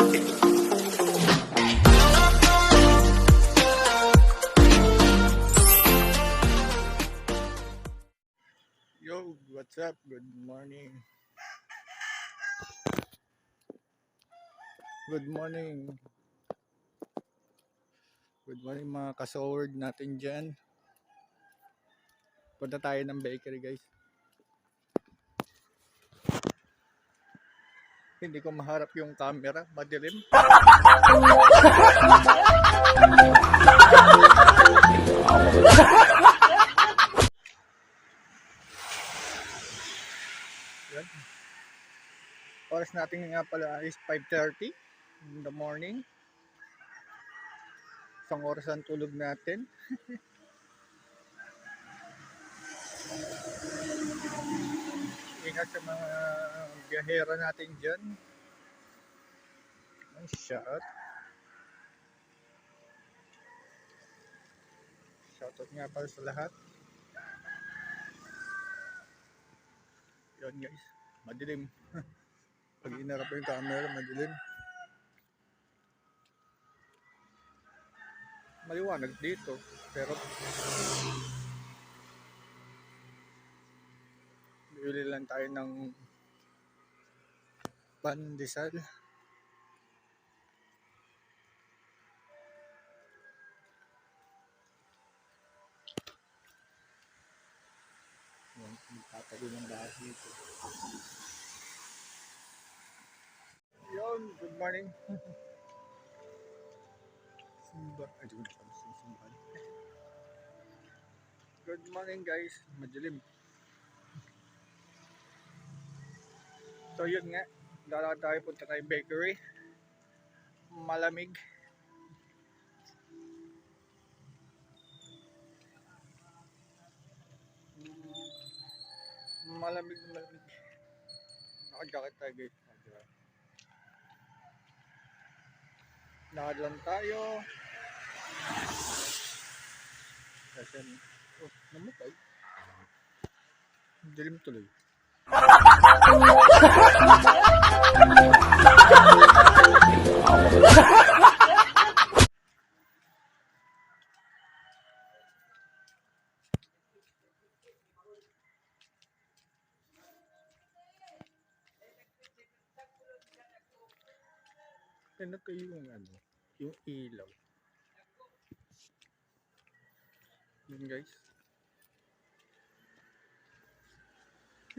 Yo, what's up? Good morning. Good morning. Good morning mga kasoward natin dyan. Punta tayo ng bakery guys. Hindi ko maharap yung camera, madilim. Yan. Oras natin nga pala is 5:30 in the morning. Isang oras ang tulog natin. Ingat sa mga biyahera natin dyan. Ang shout. Shoutout nga pala sa lahat. Yan guys, madilim. Pag inarap yung camera, madilim. Maliwanag dito, pero bili lang tayo ng pandesal. Magtatabi ng bahas dito. Yun, good morning. Simba. Ay, di ko na simbahan. Good morning guys, madilim. So yun nga, lalakad tayo, punta tayo bakery. Malamig. Malamig. Naka-jacket tayo guys. Lakad lang tayo. Kasi namatay. Dilim tuloy. Ano to yung yung ilaw. Yun guys.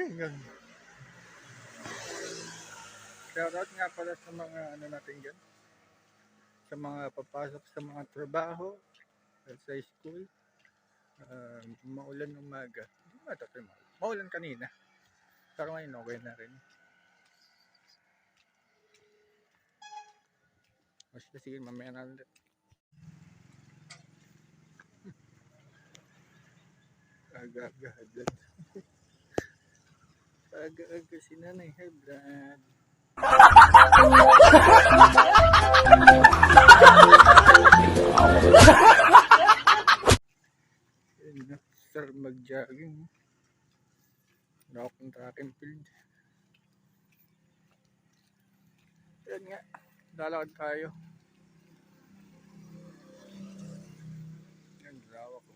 Yan. Shoutout nga pala sa mga natin dyan. Sa mga papasok sa mga trabaho, sa school. Maulan umaga. Hindi matapos maulan kanina. Pero ngayon okay na rin. Mas kasi mamaya na ulit. Aga-aga hadlad. Aga-aga si Nanay Hebrad. Sir mag-jogging. Rock and track and field. Yan nga, lalakad tayo. Yan, draw ako.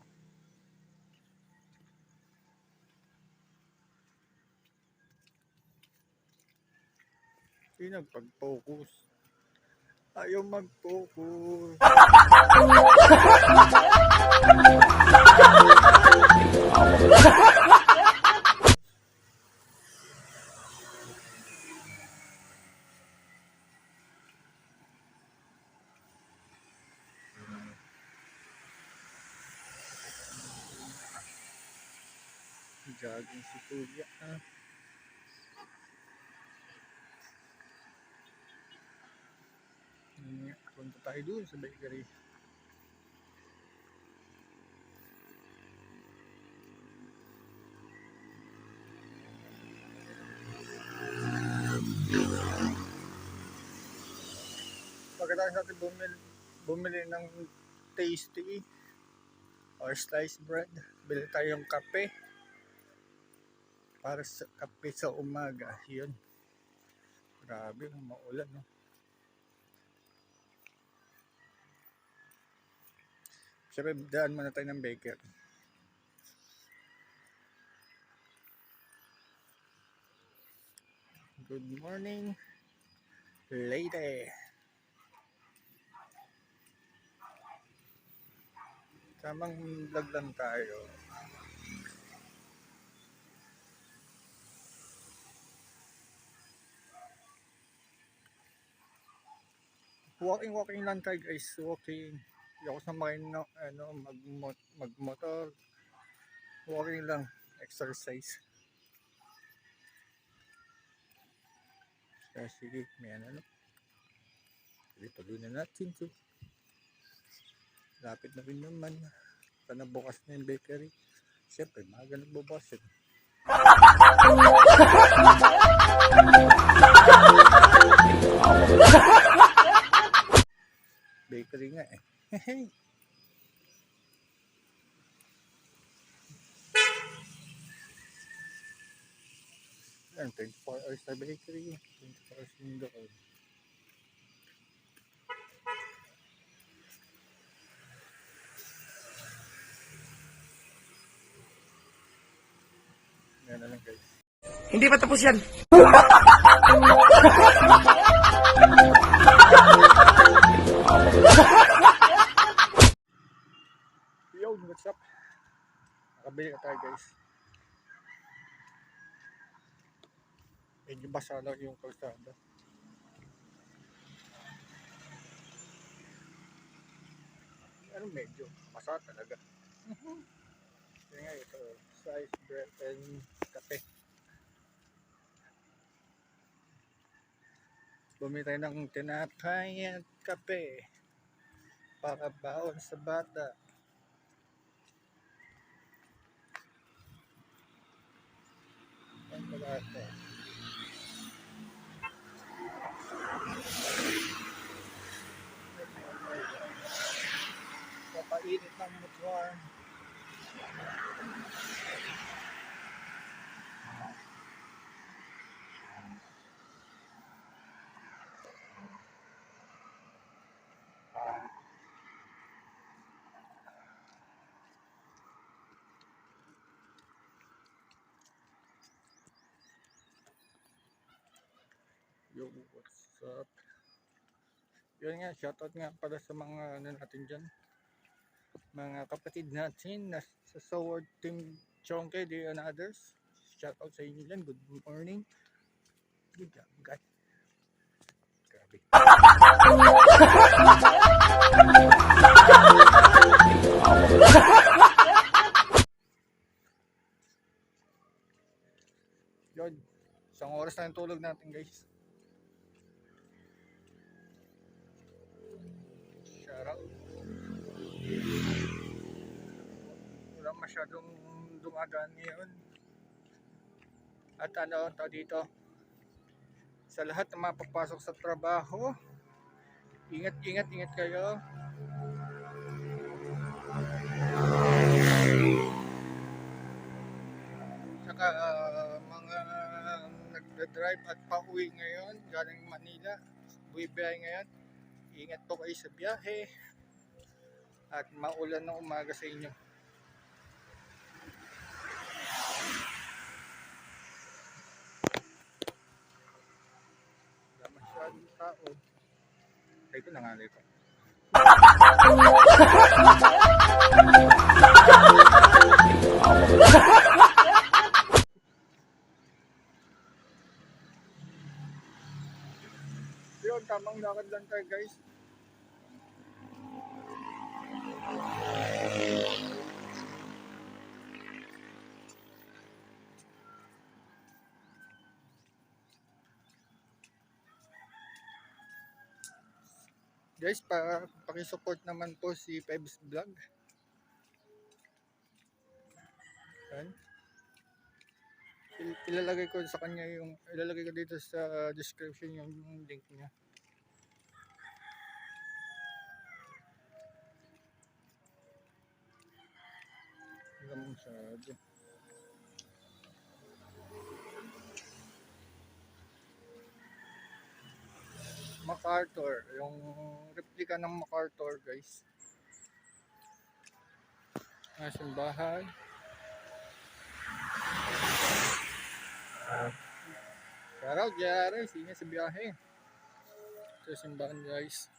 Hindi nagpag-focus. Ayaw mag-focus. Jogging si Kuya. Punta tayo doon sa bakery. Pagkatapos natin bumili ng tasty or sliced bread, bili tayong kape para sa kape sa umaga. Yun, grabe, maulan no? Siyempre, daan muna tayo ng baker. Good morning, lady. Tamang vlog lang tayo. Walking lang tayo guys. Walking. Hindi ako samayin no, magmotor. Walking lang. Exercise. Kaya sige, may ano. Tuloy na natin to. Lapit na rin naman. Sana bukas na yung bakery. Siyempre, maaga nagbubukas yun. Bakery nga eh. Yan, 24 hours na bakery. 24 hours yung doon. Yan na lang guys. Hindi pa tapos yan. Yo, what's up? Nakabili ka tayo guys. Medyo basa lang yung kalsada. Ano medyo? Basa talaga. Kaya nga ito, sliced bread and kape. Bumili tayo ng tinapay at kape para baon sa bata. Ang bata. Papainit ng motor. Yo, what's up? Yun nga, shoutout nga para sa mga ano natin dyan. Mga kapatid natin na sa Sword Team Chongke, they and others. Shoutout sa inyo dyan. Good morning. Good job, guys. Grabe. Yun. Isang oras na yung tulog natin guys. Shoutout. Wala masyadong dumadaan ngayon. At ano to dito, sa lahat na mapapasok sa trabaho, ingat kayo. Saka mga nagdadrive at pauwi ngayon galing Manila, buwibiyahe ngayon, ingat po kayo sa biyahe at maulan ng umaga sa inyo. Wala masyadong tao. Ay ko nangalay ko. Yun, tamang lakad lang tayo guys. Guys, paki-support naman po si Pebs Vlog. Yan. Ilalagay ko sa kanya ilalagay ko dito sa description yung link niya. Hanggang masyado. MacArthur, yung replika ng MacArthur guys. Mga simbahan. Shoutout Jare, sige sa biyahe. Ito yung simbahan guys.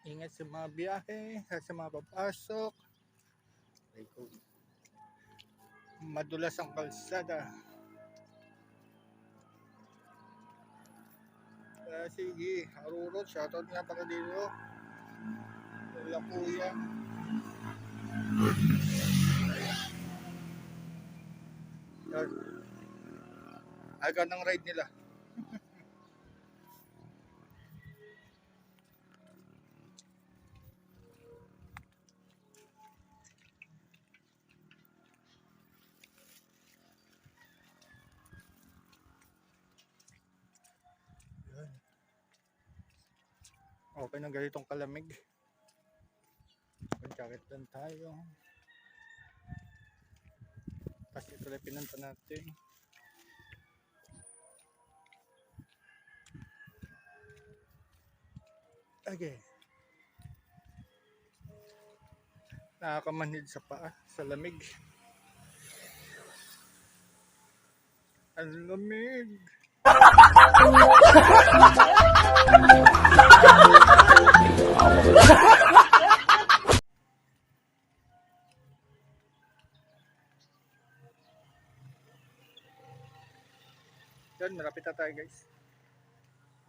Ingat sa mga biyahe, sa mga papasok. Madulas ang kalsada. Sige, Arurot, shoutout nga pala dito. Wala kuya. Aga ng ride nila. Okay na ganitong kalamig. Jacket lang tayo. Tapos ito lang pinunta natin. Okay. Nakakamanhid sa paa, sa lamig. Ang lamig. Yan, malapit na tayo guys.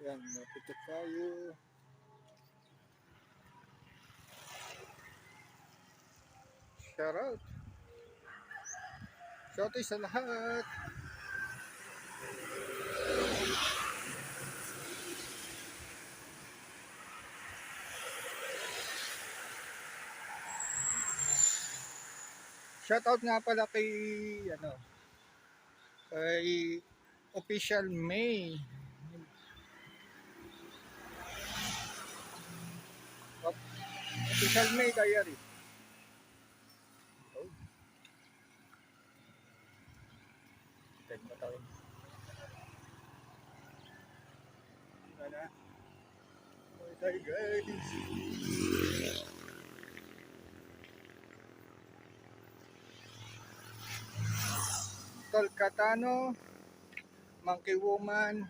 Yan, malapit na tayo. Shoutout. Shoutout sa lahat. Shoutout nga pala kay kay Official May. Official May Diary. Oh. Ted mo tayo. Wala. Okay guys. Tol Katano, Monkey Woman,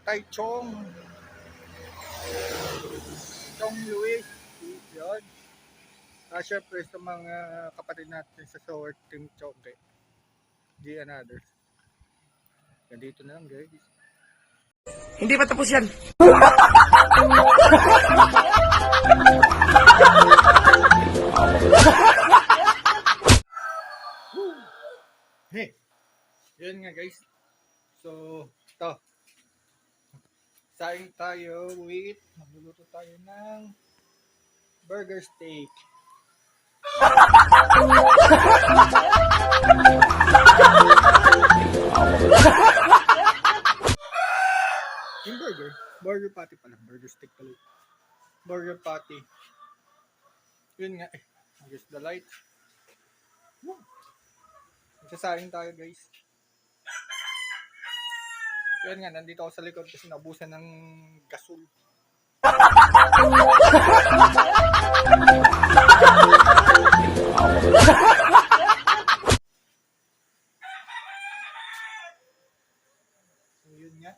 Tai Chong, Chong Luis, yun. Syempre sa mga kapatid natin sa Sword Team Chongke, di another. Ganito na lang guys. Hindi pa tapos yan. Hey, yun nga guys. So, ito. Saing tayo with, magluluto tayo ng burger steak. Yung burger patty pala, burger steak pala. Burger patty. Yun nga, adjust the light. Magsasaing tayo guys. Yun nga, nandito ako sa likod kasi nabusan ng gasol. So yun nga.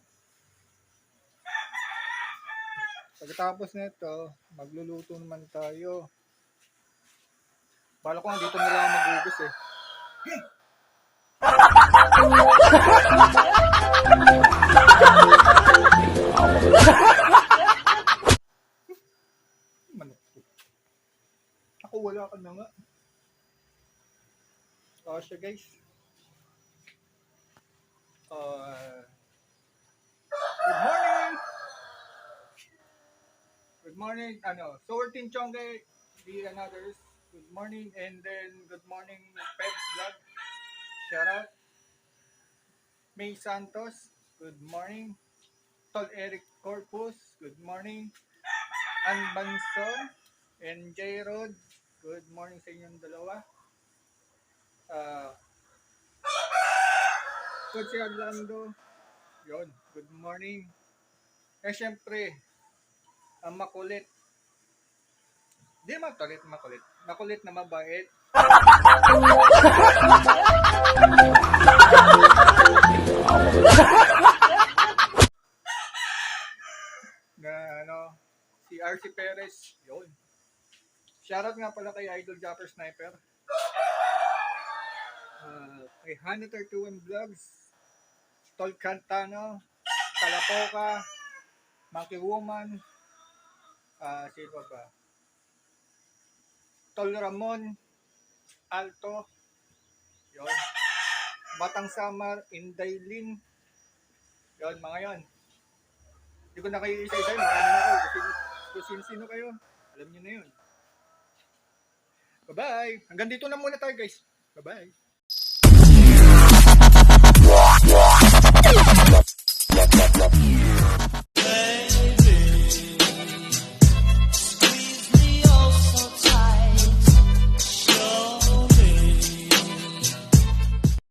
Pagkatapos nito, magluluto naman tayo. Bala ko nga dito nila ako mag-ugus eh. Manok to. Ako wala ka na nga. Siya guys. Good morning! Good morning, Sword Team Chongke, the another's. Good morning, and then good morning, Pebs Vlog. Shout out. May Santos, good morning. Tol Eric Corpus, good morning. Ann Banson and J Rod, good morning sa inyong dalawa. Coach Orlando, yun, good morning. Eh syempre, ang makulit. Di makulit, makulit. Makulit na mabait. Na ano, si RC Perez. Yun. Shoutout nga pala kay Idol Japper Sniper. Kay Hana31 Vlogs. Tol Cantano. Talapoca. Monkey Woman. Sino ba? Tol Ramon. Alto. Yun. Batang Samar. Indaylin. Yun, mga yon. Hindi ko na kayo isa-isa. Marami na kayo. Kung sino-sino kayo. Alam nyo na yun. Bye-bye. Hanggang dito na muna tayo guys. Bye-bye.